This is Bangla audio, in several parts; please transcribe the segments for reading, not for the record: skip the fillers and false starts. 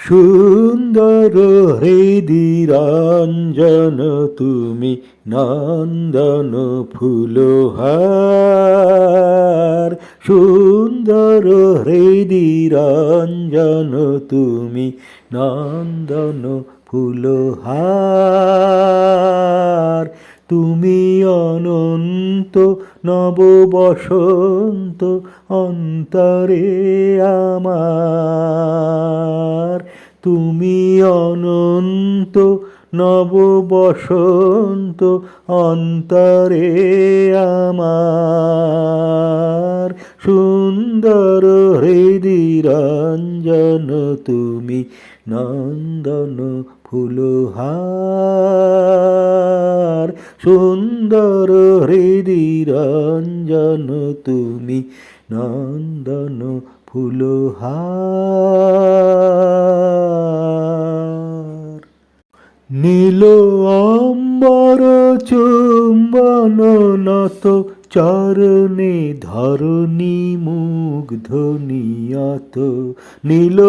সুন্দর হৃদিরঞ্জন তুমি, নন্দন ফুলহার। সুন্দর হৃদিরঞ্জন তুমি, নন্দন ফুলহার। তুমি অনন্ত নব বসন্ত অন্তরে আমার। তুমি অনন্ত নব বসন্ত অন্তরে আমার। সুন্দর হৃদিরঞ্জন তুমি, নন্দন ফুলহার। সুন্দর হৃদিরঞ্জন তুমি, নন্দন ফুলহার। নীল অম্বর চুম্বন নত চরণে ধরণী মুগ্ধ নিয়ত। নীল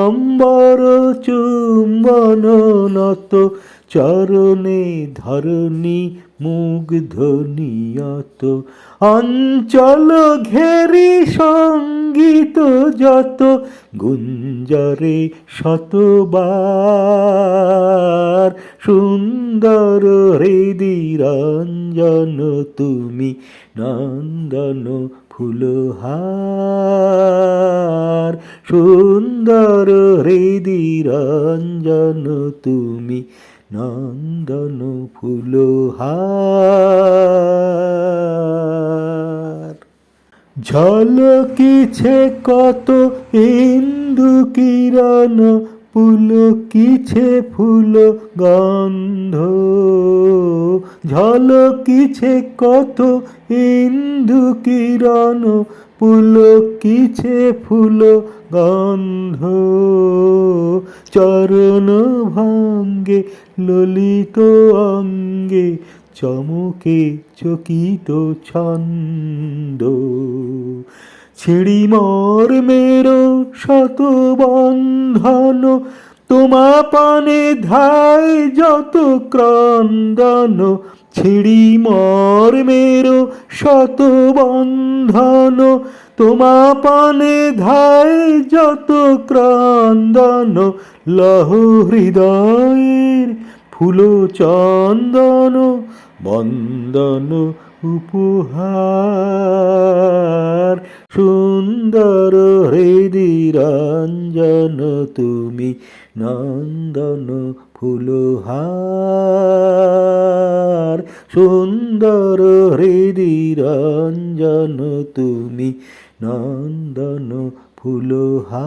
অম্বর চুম্বন নত চরণে ধরণী মুগ্ধ নিয়ত। অঞ্চল ঘেরি সঙ্গীত যত গুঞ্জরে শতবার। সুন্দর হৃদিরঞ্জন তুমি, নন্দন ফুলহার। সুন্দর হৃদিরঞ্জন তুমি, নন্দন ফুলহার। ঝলকিছে কত ইন্দু কিরণ, পুলকিছে ফুল গন্ধ। ঝলকিছে কত ইন্দু কিরণ, পুলকিছে ফুল গন্ধ। চরণ ভঙ্গে ললিত অঙ্গে চমকে চকিত ছন্দ। ছিড়ি মর্মের শত বন্ধন, তোমা পানে ধায় যত ক্রন্দন। ছিড়ি মর্মের শত বন্ধন, তোমা পানে ধায় যত ক্রন্দন। লহ হৃদয়ের ফুল চন্দন, বন্দন উপহার। সুন্দর হৃদিরঞ্জন তুমি, নন্দন ফুলহার। সুন্দর হৃদিরঞ্জন তুমি, নন্দন ফুলহার।